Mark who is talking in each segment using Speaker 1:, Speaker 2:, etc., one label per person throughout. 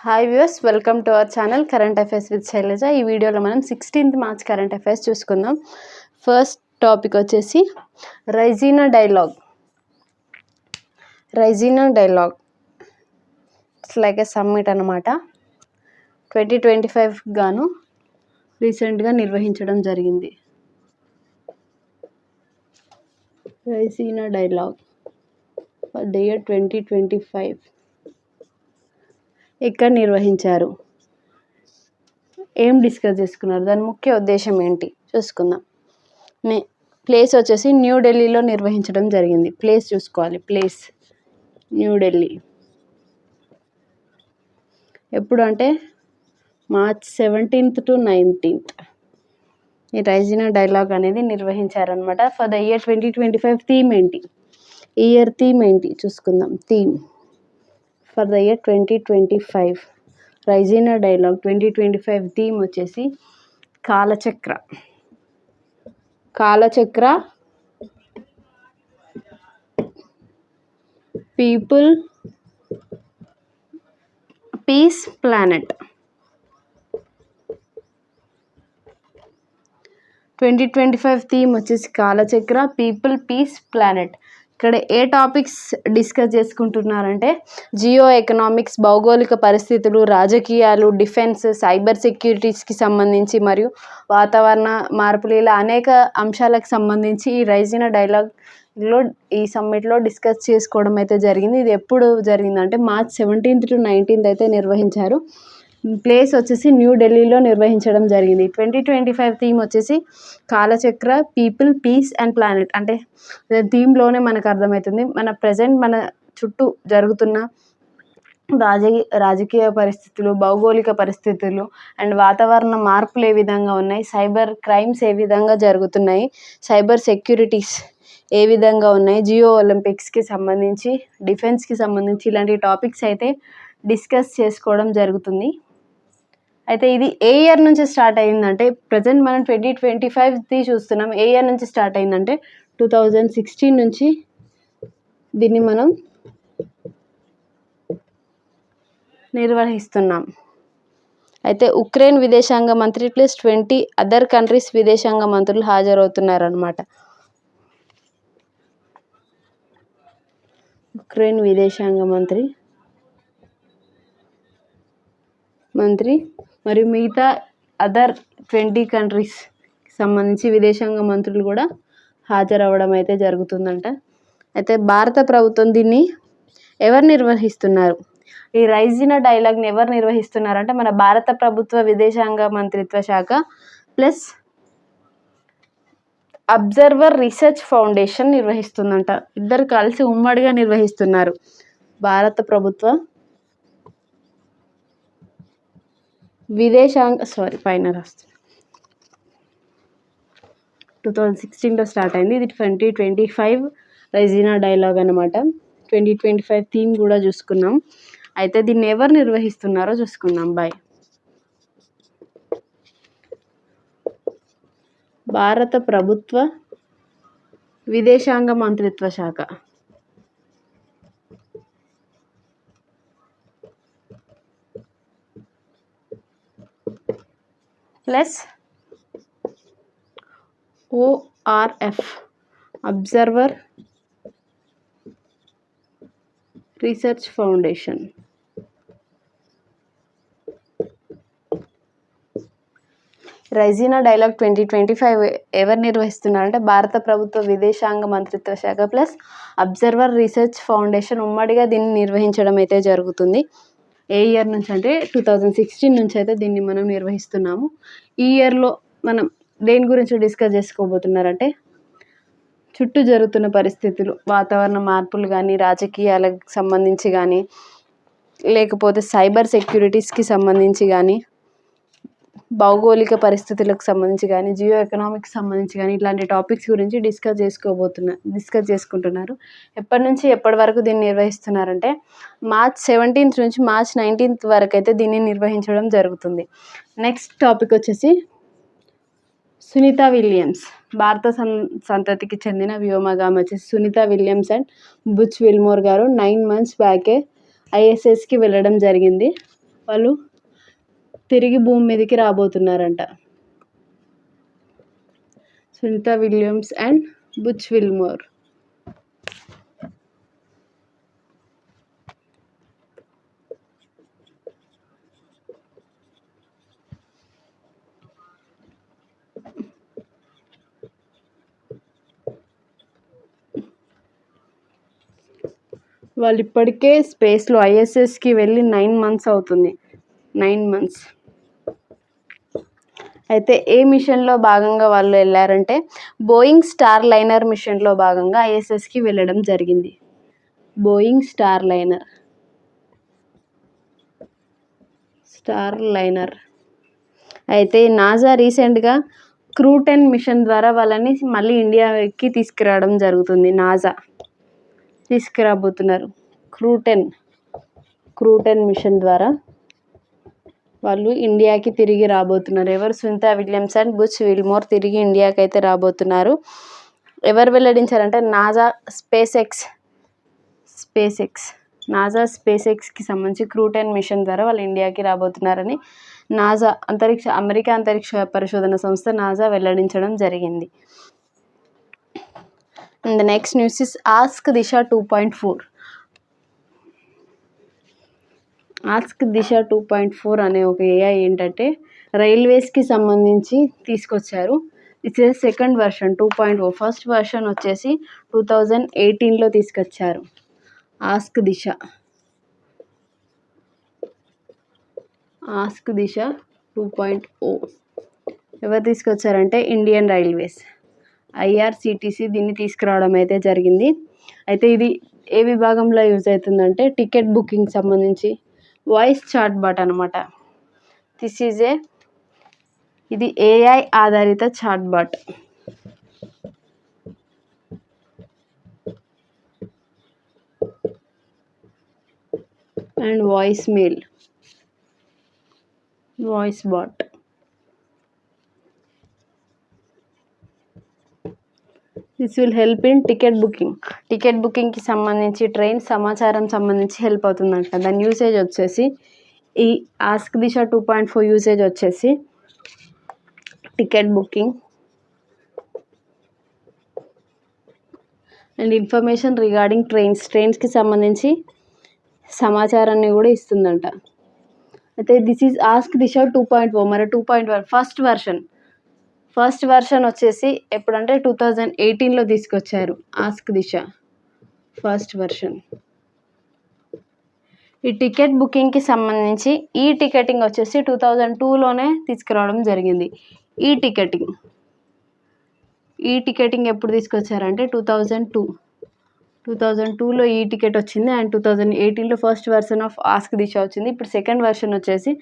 Speaker 1: Hi viewers, welcome to our channel current affairs with Shailaja. ఈ వీడియోలో మనం 16th మార్చ్ కరెంట్ అఫైర్స్ చూసుకుందాం. First topic వచ్చేసి Raisina dialogue. It's like a summit అనమాట. 2025 గాను రీసెంట్గా నిర్వహించడం జరిగింది. Raisina dialogue for the year 2025 ఎక్కడ నిర్వహించారు, ఏం డిస్కస్ చేసుకున్నారు, దాని ముఖ్య ఉద్దేశం ఏంటి చూసుకుందాం. ప్లేస్ వచ్చేసి న్యూఢిల్లీలో నిర్వహించడం జరిగింది. ప్లేస్ చూసుకోవాలి. ప్లేస్ న్యూఢిల్లీ. ఎప్పుడు అంటే మార్చ్ 17th to 19th ఈ రైజీనా డైలాగ్ అనేది నిర్వహించారనమాట. ఫర్ ద ఇయర్ 2025 థీమ్ ఏంటి, ఈ ఇయర్ థీమ్ ఏంటి చూసుకుందాం. Theme for the year 2025 Raisina Dialogue 2025 theme వచ్చేసి Kalachakra. People, peace, planet. 2025 theme వచ్చేసి కాలచక్ర, పీపుల్, పీస్, ప్లానెట్. ఇక్కడ ఏ టాపిక్స్ డిస్కస్ చేసుకుంటున్నారంటే జియో ఎకనామిక్స్, భౌగోళిక పరిస్థితులు, రాజకీయాలు, డిఫెన్స్, సైబర్ సెక్యూరిటీస్కి సంబంధించి మరియు వాతావరణ మార్పులు, ఇలా అనేక అంశాలకు సంబంధించి ఈ రైజీనా డైలాగ్లో ఈ సమ్మిట్లో డిస్కస్ చేసుకోవడం అయితే జరిగింది. ఇది ఎప్పుడు జరిగిందంటే మార్చ్ 17th to 19th అయితే నిర్వహించారు. ప్లేస్ వచ్చేసి న్యూఢిల్లీలో నిర్వహించడం జరిగింది. 2025 థీమ్ వచ్చేసి Kalachakra, people, piece and planet. అంటే థీమ్లోనే మనకు అర్థమవుతుంది మన ప్రజెంట్ మన చుట్టూ జరుగుతున్న రాజకీయ పరిస్థితులు, భౌగోళిక పరిస్థితులు అండ్ వాతావరణ మార్పులు ఏ విధంగా ఉన్నాయి, సైబర్ క్రైమ్స్ ఏ విధంగా జరుగుతున్నాయి, సైబర్ సెక్యూరిటీస్ ఏ విధంగా ఉన్నాయి, జియో ఒలింపిక్స్కి సంబంధించి, డిఫెన్స్కి సంబంధించి ఇలాంటి టాపిక్స్ అయితే డిస్కస్ చేసుకోవడం జరుగుతుంది. అయితే ఇది ఏ ఇయర్ నుంచి స్టార్ట్ అయిందంటే ప్రజెంట్ మనం 2025ది చూస్తున్నాం. ఏ ఇయర్ నుంచి స్టార్ట్ అయిందంటే 2016 నుంచి దీన్ని మనం నిర్వహిస్తున్నాం. అయితే ఉక్రెయిన్ విదేశాంగ మంత్రి ప్లస్ 20 అదర్ కంట్రీస్ విదేశాంగ మంత్రులు హాజరవుతున్నారన్నమాట. ఉక్రెయిన్ విదేశాంగ మంత్రి మరియు మిగతా అదర్ 20 కంట్రీస్కి సంబంధించి విదేశాంగ మంత్రులు కూడా హాజరవ్వడం అయితే జరుగుతుందంట. అయితే భారత ప్రభుత్వం దీన్ని ఎవరు నిర్వహిస్తున్నారు, ఈ రైజీనా డైలాగ్ని ఎవరు నిర్వహిస్తున్నారంటే మన భారత ప్రభుత్వ విదేశాంగ మంత్రిత్వ శాఖ ప్లస్ అబ్జర్వర్ రీసెర్చ్ ఫౌండేషన్ నిర్వహిస్తుందంట. ఇద్దరు కలిసి ఉమ్మడిగా నిర్వహిస్తున్నారు. భారత ప్రభుత్వ పైన రాస్తుంది. 2016లో స్టార్ట్ అయింది. ఇది 2025 రైజీనా డైలాగ్ అనమాట. 2025 థీమ్ కూడా చూసుకున్నాం. అయితే దీన్ని ఎవరు నిర్వహిస్తున్నారో చూసుకుందాం. భారత ప్రభుత్వ విదేశాంగ మంత్రిత్వ శాఖ plus ORF observer research foundation. Raisina Dialogue 2025 ఎవరు నిర్వహిస్తున్నారంటే భారత ప్రభుత్వ విదేశాంగ మంత్రిత్వ శాఖ ప్లస్ అబ్జర్వర్ రీసెర్చ్ ఫౌండేషన్ ఉమ్మడిగా దీన్ని నిర్వహించడం అయితే జరుగుతుంది. ఏ ఇయర్ నుంచి అంటే 2016 నుంచి అయితే దీన్ని మనం నిర్వహిస్తున్నాము. ఈ ఇయర్లో మనం దేని గురించి డిస్కస్ చేసుకోబోతున్నారంటే చుట్టూ జరుగుతున్న పరిస్థితులు, వాతావరణ మార్పులు కానీ, రాజకీయాలకు సంబంధించి కానీ, లేకపోతే సైబర్ సెక్యూరిటీస్కి సంబంధించి కానీ, భౌగోళిక పరిస్థితులకు సంబంధించి కానీ, జియో ఎకనామిక్స్ సంబంధించి కానీ ఇట్లాంటి టాపిక్స్ గురించి డిస్కస్ చేసుకుంటున్నారు. ఎప్పటి నుంచి ఎప్పటి వరకు దీన్ని నిర్వహిస్తున్నారంటే మార్చ్ 17th నుంచి మార్చ్ 19th వరకు అయితే దీన్ని నిర్వహించడం జరుగుతుంది. నెక్స్ట్ టాపిక్ వచ్చేసి సునీతా విలియమ్స్. భారత సంతతికి చెందిన వ్యోమగామి వచ్చేసి Sunita Williams and Butch Wilmore గారు 9 months బ్యాకే ISSకి వెళ్ళడం జరిగింది. వాళ్ళు తిరిగి భూమి మీదకి రాబోతున్నారంట. Sunita Williams and Butch Wilmore. వాళ్ళు ఇప్పటికే స్పేస్లో ఐఎస్ఎస్కి వెళ్ళి 9 months అవుతుంది. 9 months. అయితే ఏ మిషన్లో భాగంగా వాళ్ళు వెళ్ళారంటే బోయింగ్ స్టార్ లైనర్ మిషన్లో భాగంగా ఐఎస్ఎస్కి వెళ్ళడం జరిగింది. Boeing star liner. అయితే నాసా రీసెంట్గా క్రూ 10 మిషన్ ద్వారా వాళ్ళని మళ్ళీ ఇండియాకి తీసుకురావడం జరుగుతుంది. నాసా తీసుకురాబోతున్నారు. క్రూ 10 మిషన్ ద్వారా వాళ్ళు ఇండియాకి తిరిగి రాబోతున్నారు. ఎవరు? Sunita Williams and Butch Wilmore తిరిగి ఇండియాకి అయితే రాబోతున్నారు. ఎవరు వెల్లడించారంటే నాసా స్పేస్ ఎక్స్కి సంబంధించి క్రూ 10 మిషన్ ద్వారా వాళ్ళు ఇండియాకి రాబోతున్నారని నాసా అమెరికా అంతరిక్ష పరిశోధన సంస్థ నాసా వెల్లడించడం జరిగింది. And the next news is Ask Disha 2.4. Ask Disha 2.4 అనే ఒక ఏఐ ఏంటంటే రైల్వేస్కి సంబంధించి తీసుకొచ్చారు. It's second version 2.0. First version వచ్చేసి 2018లో తీసుకొచ్చారు. ఆస్క్ దిశ 2.0 ఎవరు తీసుకొచ్చారంటే ఇండియన్ రైల్వేస్, ఐఆర్సిటిసి దీన్ని తీసుకురావడం అయితే జరిగింది. అయితే ఇది ఏ విభాగంలో యూజ్ అవుతుందంటే టికెట్ బుకింగ్ సంబంధించి వాయిస్ చాట్ బాట్ అనమాట. ఇది ఏఐ ఆధారిత chat bot. And voice bot. This will help in ticket బుకింగ్కి సంబంధించి ట్రైన్ సమాచారం సంబంధించి హెల్ప్ అవుతుందంట. దాని యూసేజ్ వచ్చేసి ఈ ఆస్క్ దిశ 2.4 యూసేజ్ వచ్చేసి ticket booking and information regarding ట్రైన్స్కి సంబంధించి సమాచారాన్ని కూడా ఇస్తుందంట. అయితే దిస్ ఈజ్ ఆస్క్ దిశ 2.0. మరి 2.1 ఫస్ట్ వర్షన్ వచ్చేసి ఎప్పుడంటే 2018లో తీసుకొచ్చారు ఆస్క్ దిశ ఫస్ట్ వర్షన్. ఈ టికెట్ బుకింగ్కి సంబంధించి ఈ టికెటింగ్ వచ్చేసి 2002లోనే తీసుకురావడం జరిగింది. ఈ టికెటింగ్ ఎప్పుడు తీసుకొచ్చారంటే 2002లో ఈ టికెట్ వచ్చింది. అండ్ 2018లో first version of Ask Disha వచ్చింది. ఇప్పుడు సెకండ్ వర్షన్ వచ్చేసి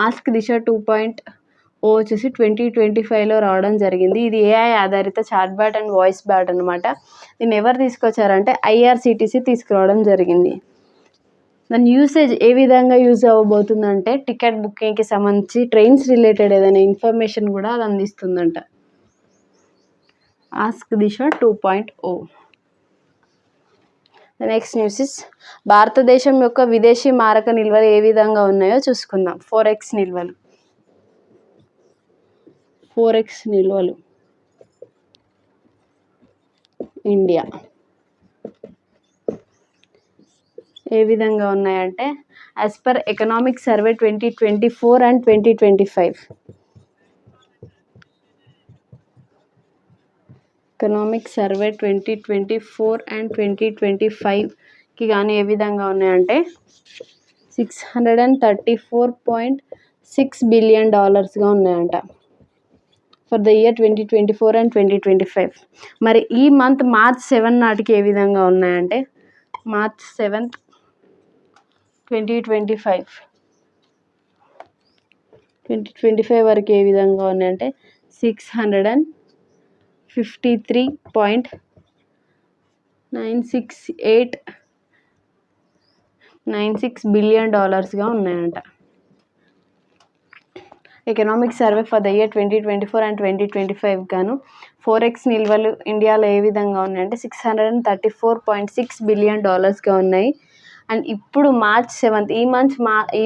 Speaker 1: ఆస్క్ దిశ 2.0 వచ్చేసి 2025లో రావడం జరిగింది. ఇది ఏఐ ఆధారిత chat bot and voice bot అనమాట. దీన్ని ఎవరు తీసుకొచ్చారంటే ఐఆర్సిటిసి తీసుకురావడం జరిగింది. దాని యూసేజ్ ఏ విధంగా యూజ్ అవ్వబోతుందంటే టికెట్ బుకింగ్కి సంబంధించి ట్రైన్స్ రిలేటెడ్ ఏదైనా ఇన్ఫర్మేషన్ కూడా అది అందిస్తుందంట. Ask Disha 2.0. Next news is భారతదేశం యొక్క విదేశీ మారక నిల్వలు ఏ విధంగా ఉన్నాయో చూసుకుందాం. 4x నిల్వలు ఇండియా ఏ విధంగా ఉన్నాయంటే as per economic survey 2024 and 2025. Economic survey 2024 and 2025కి కానీ ఏ విధంగా ఉన్నాయంటే $634.6 billion ఉన్నాయంట ఫర్ ద ఇయర్ 2024 and 2025. మరి ఈ మంత్ March 7 నాటికి ఏ విధంగా ఉన్నాయంటే March 7, 2025 వరకు ఏ విధంగా ఉన్నాయంటే $653.96 billion ఉన్నాయంట. Economic survey for the year 2024 and 2025 గాను 4x నిల్వలు ఇండియాలో ఏ విధంగా ఉన్నాయంటే $634.6 billion ఉన్నాయి. అండ్ ఇప్పుడు మార్చ్ 7th ఈ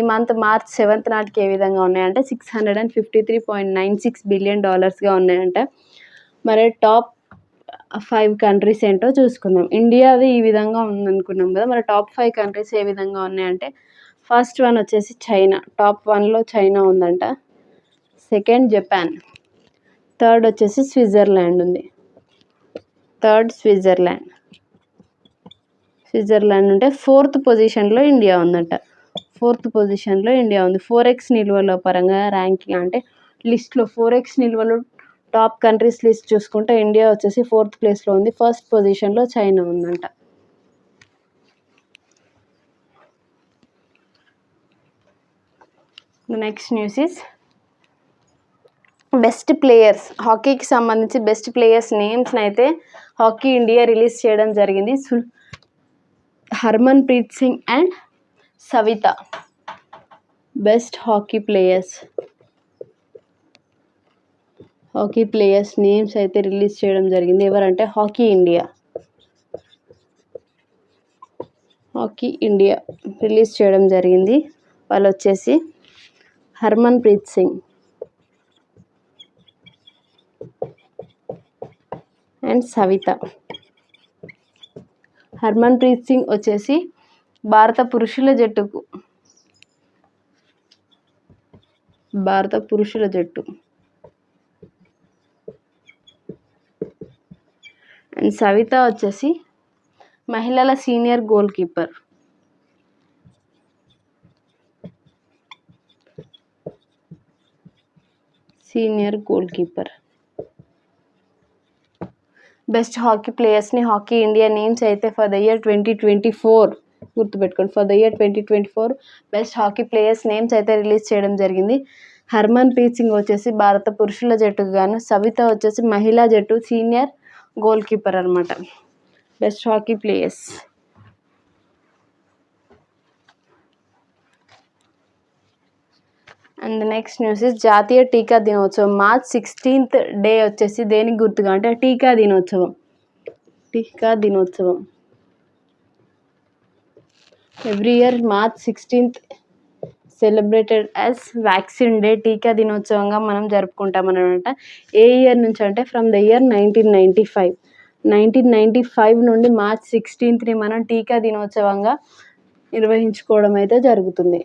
Speaker 1: మంత్ మార్చ్ 7th నాటికి ఏ విధంగా ఉన్నాయంటే $653.96 బిలియన్ ఉన్నాయంట. మరి టాప్ 5 కంట్రీస్ ఏంటో చూసుకుందాం. ఇండియాది ఈ విధంగా ఉందనుకున్నాం కదా, మరి టాప్ 5 కంట్రీస్ ఏ విధంగా ఉన్నాయంటే ఫస్ట్ వన్ వచ్చేసి చైనా. టాప్ 1లో చైనా ఉందంట. Second Japan. థర్డ్ వచ్చేసి స్విట్జర్లాండ్ ఉంది. స్విట్జర్లాండ్ ఉంటే ఫోర్త్ పొజిషన్లో ఇండియా ఉందంట. 4x నిల్వల పరంగా ర్యాంకింగ్ అంటే లిస్ట్లో 4x నిల్వలు టాప్ కంట్రీస్ లిస్ట్ చూసుకుంటే ఇండియా వచ్చేసి 4th ప్లేస్లో ఉంది. ఫస్ట్ పొజిషన్లో చైనా ఉందంట. Next news is best players. హాకీకి సంబంధించి బెస్ట్ ప్లేయర్స్ నేమ్స్ని అయితే హాకీ ఇండియా రిలీజ్ చేయడం జరిగింది. Harmanpreet Singh and Savita best hockey players names అయితే రిలీజ్ చేయడం జరిగింది. ఎవరంటే హాకీ ఇండియా రిలీజ్ చేయడం జరిగింది. వాళ్ళు వచ్చేసి Harmanpreet Singh and Savita. Harmanpreet Singh వచ్చేసి భారత పురుషుల జట్టు అండ్ సవిత వచ్చేసి మహిళల senior goalkeeper. Best hockey ప్లేయర్స్ని హాకీ ఇండియా నేమ్స్ అయితే ఫర్ ద ఇయర్ 2024 గుర్తుపెట్టుకోండి. For the year 2024 best hockey players names అయితే రిలీజ్ చేయడం జరిగింది. హర్మన్ ప్రీత్ సింగ్ వచ్చేసి భారత పురుషుల జట్టుకు గాను, సవిత వచ్చేసి మహిళా జట్టు సీనియర్ గోల్ కీపర్ అనమాట. Best hockey players. And next news is జాతీయ టీకా దినోత్సవం. మార్చ్ 16th డే వచ్చేసి దేనికి గుర్తుగా అంటే టీకా దినోత్సవం. Every year March 16th celebrated as vaccine day. టీకా దినోత్సవంగా మనం జరుపుకుంటాం అనమాట. ఏ ఇయర్ నుంచి అంటే ఫ్రమ్ ద ఇయర్ 1995 నుండి మార్చ్ 16th మనం టీకా దినోత్సవంగా నిర్వహించుకోవడం అయితే జరుగుతుంది.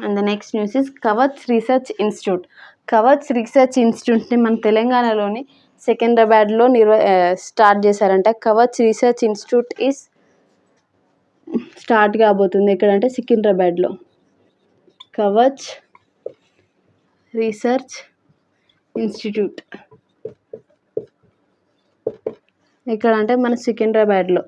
Speaker 1: And the next news is Kavach research ఇన్స్టిట్యూట్ని మన తెలంగాణలోని సికింద్రాబాద్లో స్టార్ట్ చేశారంట. Kavach research institute is start కాబోతుంది. ఎక్కడంటే సికింద్రాబాద్లో కవచ్ రీసెర్చ్ ఇన్స్టిట్యూట్. ఎక్కడంటే మన సికింద్రాబాద్లో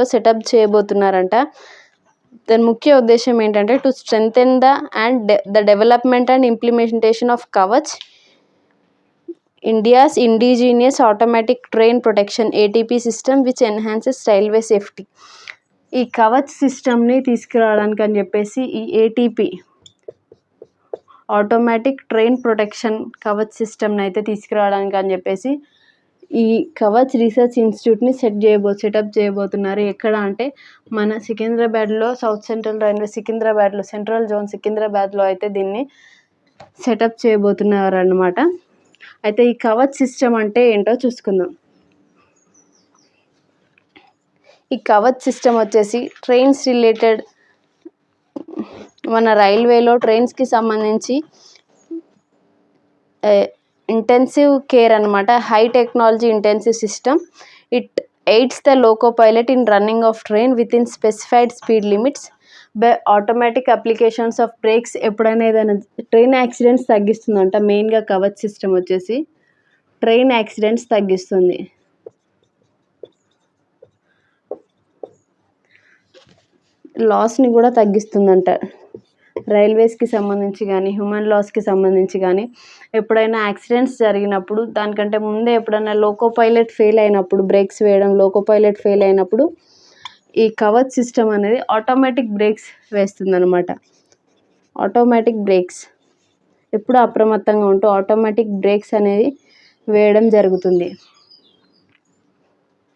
Speaker 1: సెటప్ చేయబోతున్నారంట. దాని ముఖ్య ఉద్దేశం ఏంటంటే to strengthen the development and implementation of Kavach India's indigenous automatic train protection ATP system which enhances railway safety. ఈ కవచ్ సిస్టమ్ని తీసుకురావడానికి అని చెప్పేసి ఈ ATP automatic train protection Kavach సిస్టమ్ని అయితే తీసుకురావడానికి అని చెప్పేసి ఈ కవచ్ రీసెర్చ్ ఇన్స్టిట్యూట్ని సెటప్ చేయబోతున్నారు. ఎక్కడ అంటే మన సికింద్రాబాద్లో south central railway central zone సికింద్రాబాద్లో అయితే దీన్ని సెటప్ చేయబోతున్నారు అన్నమాట. అయితే ఈ కవచ్ సిస్టమ్ అంటే ఏంటో చూసుకుందాం. ఈ కవచ్ సిస్టమ్ వచ్చేసి ట్రైన్స్ రిలేటెడ్ మన రైల్వేలో ట్రైన్స్కి సంబంధించి ఇంటెన్సివ్ కేర్ అనమాట. High technology intensive system. It aids the loco pilot in running of train with in specified speed limits by automatic applications of brakes. ఎప్పుడైనా ఏదైనా ట్రైన్ యాక్సిడెంట్స్ తగ్గిస్తుందంట. మెయిన్గా కవచ్ సిస్టమ్ వచ్చేసి ట్రైన్ యాక్సిడెంట్స్ తగ్గిస్తుంది. లాస్ని కూడా తగ్గిస్తుందంట. రైల్వేస్కి సంబంధించి కానీ హ్యూమన్ లాస్కి సంబంధించి కానీ ఎప్పుడైనా యాక్సిడెంట్స్ జరిగినప్పుడు దానికంటే ముందే ఎప్పుడైనా లోకో పైలట్ ఫెయిల్ అయినప్పుడు బ్రేక్స్ వేయడం లోకో పైలట్ ఫెయిల్ అయినప్పుడు ఈ కవచ్ సిస్టమ్ అనేది ఆటోమేటిక్ బ్రేక్స్ వేస్తుందన్నమాట. ఆటోమేటిక్ బ్రేక్స్ ఎప్పుడు అప్రమత్తంగా ఉంటూ ఆటోమేటిక్ బ్రేక్స్ అనేది వేయడం జరుగుతుంది.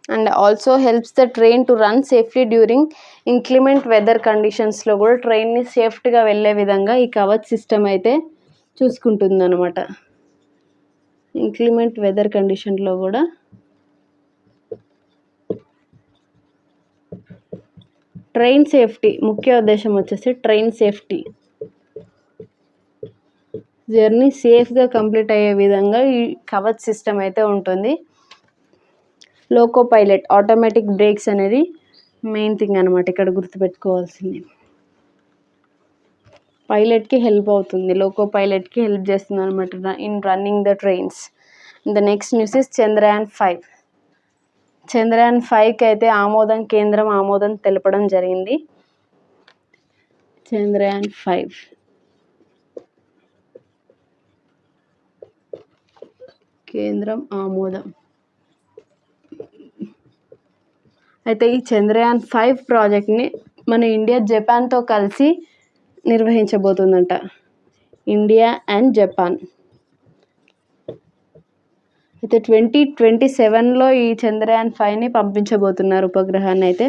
Speaker 1: And also helps the train to run safely during inclement weather కండిషన్స్లో కూడా ట్రైన్ని సేఫ్టీగా వెళ్ళే విధంగా ఈ కవచ్ సిస్టమ్ అయితే చూసుకుంటుంది అనమాట. ఇంక్లిమెంట్ వెదర్ కండిషన్లో కూడా ట్రైన్ సేఫ్టీ ముఖ్య ఉద్దేశం వచ్చేసి ట్రైన్ సేఫ్టీ, జర్నీ సేఫ్గా కంప్లీట్ అయ్యే విధంగా ఈ కవచ్ సిస్టమ్ అయితే ఉంటుంది. లోకో పైలట్ ఆటోమేటిక్ బ్రేక్స్ అనేది మెయిన్ థింగ్ అనమాట ఇక్కడ గుర్తుపెట్టుకోవాల్సింది. పైలట్కి హెల్ప్ అవుతుంది, లోకో పైలట్కి హెల్ప్ చేస్తుంది అనమాట in running the trains. The next news is Chandrayaan 5. Chandrayaan 5కి అయితే కేంద్రం ఆమోదం తెలపడం జరిగింది. చంద్రయాన్ 5 కేంద్రం ఆమోదం. అయితే ఈ చంద్రయాన్ 5 ప్రాజెక్ట్ని మన ఇండియా జపాన్తో కలిసి నిర్వహించబోతుందంట. ఇండియా అండ్ జపాన్ అయితే 2027లో ఈ చంద్రయాన్ 5ని పంపించబోతున్నారు ఉపగ్రహాన్ని. అయితే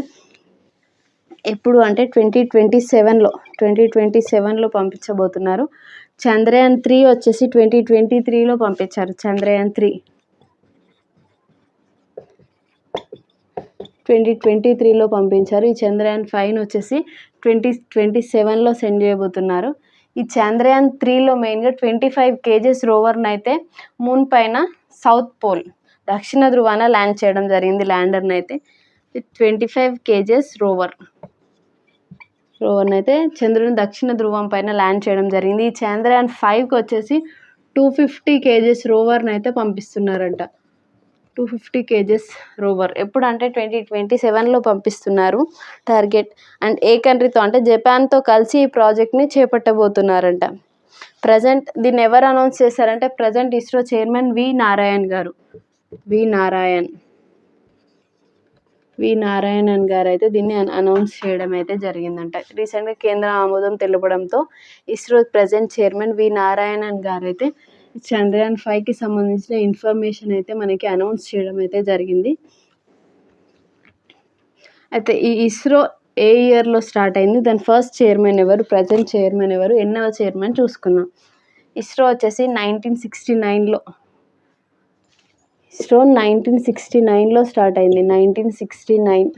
Speaker 1: ఎప్పుడు అంటే 2027లో పంపించబోతున్నారు. చంద్రయాన్ 3 వచ్చేసి 2023లో పంపించారు. చంద్రయాన్ 2023లో పంపించారు. ఈ చంద్రయాన్ 5ని వచ్చేసి 2027లో సెండ్ చేయబోతున్నారు. ఈ చంద్రయాన్ 3లో మెయిన్గా 25 kgs రోవర్ని అయితే మూన్ పైన సౌత్ పోల్ దక్షిణ ధృవాన ల్యాండ్ చేయడం జరిగింది. ల్యాండర్ని అయితే 25 kgs రోవర్ని అయితే చంద్రుని దక్షిణ ధృవం పైన ల్యాండ్ చేయడం జరిగింది. ఈ చంద్రయాన్ 5కి వచ్చేసి 250 kgs రోవర్ని అయితే పంపిస్తున్నారంట. 250 kgs రోవర్ ఎప్పుడు అంటే 2027లో పంపిస్తున్నారు టార్గెట్. అండ్ ఏ కంట్రీతో అంటే జపాన్తో కలిసి ఈ ప్రాజెక్ట్ని చేపట్టబోతున్నారంట. ప్రజెంట్ దీన్ని ఎవరు అనౌన్స్ చేశారంటే present ISRO chairman V Narayanan garu అయితే దీన్ని అనౌన్స్ చేయడం అయితే జరిగిందంట. రీసెంట్గా కేంద్ర ఆమోదం తెలపడంతో ISRO present chairman V Narayanan garu అయితే చంద్రయాన్ 5కి సంబంధించిన ఇన్ఫర్మేషన్ అయితే మనకి అనౌన్స్ చేయడం అయితే జరిగింది. అయితే ఈ ఇస్రో ఏ ఇయర్లో స్టార్ట్ అయింది, దాని ఫస్ట్ చైర్మన్ ఎవరు, ప్రజెంట్ చైర్మన్ ఎవరు, ఎన్నవ చైర్మన్ చూసుకుందాం. ఇస్రో వచ్చేసి 1969లో స్టార్ట్ అయింది. 1969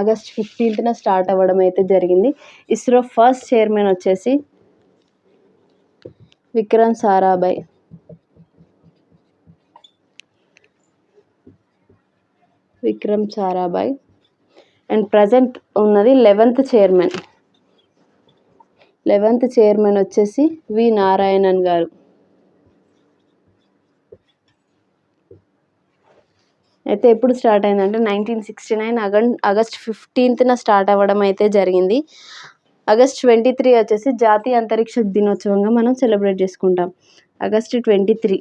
Speaker 1: ఆగస్ట్ 15న స్టార్ట్ అవ్వడం అయితే జరిగింది. ఇస్రో ఫస్ట్ చైర్మన్ వచ్చేసి విక్రమ్ సారాభాయ్. అండ్ ప్రజెంట్ ఉన్నది 11th చైర్మన్ వచ్చేసి వి నారాయణన్ గారు. అయితే ఎప్పుడు స్టార్ట్ అయిందంటే 1969 ఆగస్ట్ 15న స్టార్ట్ అవ్వడం అయితే జరిగింది. ఆగస్ట్ 23 వచ్చేసి జాతీయ అంతరిక్ష దినోత్సవంగా మనం సెలబ్రేట్ చేసుకుంటాం. ఆగస్ట్ 23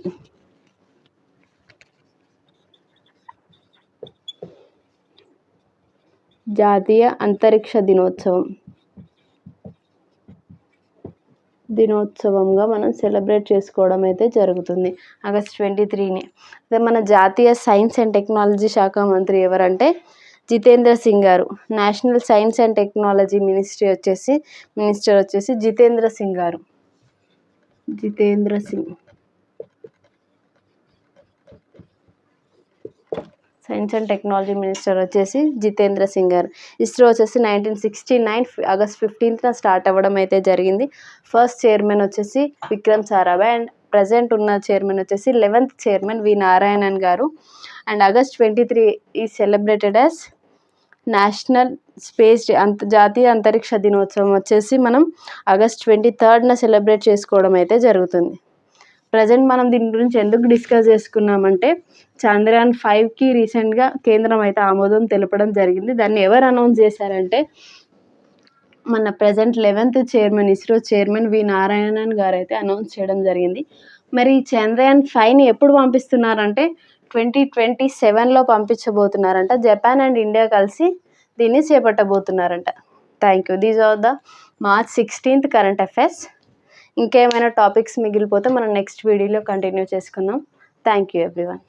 Speaker 1: జాతీయ అంతరిక్ష దినోత్సవంగా మనం సెలబ్రేట్ చేసుకోవడం అయితే జరుగుతుంది ఆగస్ట్ 23ని. అదే మన జాతీయ సైన్స్ అండ్ టెక్నాలజీ శాఖ మంత్రి ఎవరంటే జితేంద్ర సింగ్ గారు. National science and technology minister వచ్చేసి జితేంద్ర సింగ్ గారు. సైన్స్ అండ్ టెక్నాలజీ మినిస్టర్ వచ్చేసి జితేంద్ర సింగ్ గారు. ఇస్రో వచ్చేసి 1969 ఆగస్ట్ 15న స్టార్ట్ అవ్వడం అయితే జరిగింది. ఫస్ట్ చైర్మన్ వచ్చేసి విక్రమ్ సారాభాయ్ అండ్ ప్రజెంట్ ఉన్న చైర్మన్ వచ్చేసి 11th చైర్మన్ వి నారాయణన్ గారు. And August 23 is celebrated as national space day. జాతీయ అంతరిక్ష దినోత్సవం వచ్చేసి మనం ఆగస్ట్ 23న సెలబ్రేట్ చేసుకోవడం అయితే జరుగుతుంది. ప్రజెంట్ మనం దీని గురించి ఎందుకు డిస్కస్ చేసుకున్నామంటే చంద్రయాన్ 5కి రీసెంట్గా కేంద్రం అయితే ఆమోదం తెలపడం జరిగింది. దాన్ని ఎవరు అనౌన్స్ చేశారంటే మన present 11th chairman ISRO chairman V Narayanan garu అయితే అనౌన్స్ చేయడం జరిగింది. మరి ఈ చంద్రయాన్ 5ని ఎప్పుడు పంపిస్తున్నారంటే 2027లో పంపించబోతున్నారంట. జపాన్ అండ్ ఇండియా కలిసి దీన్ని చేపట్టబోతున్నారంట. Thank you. These are the March 16th current affairs. ఇంకేమైనా టాపిక్స్ మిగిలిపోతే మనం నెక్స్ట్ వీడియోలో కంటిన్యూ చేసుకుందాం. Thank you everyone.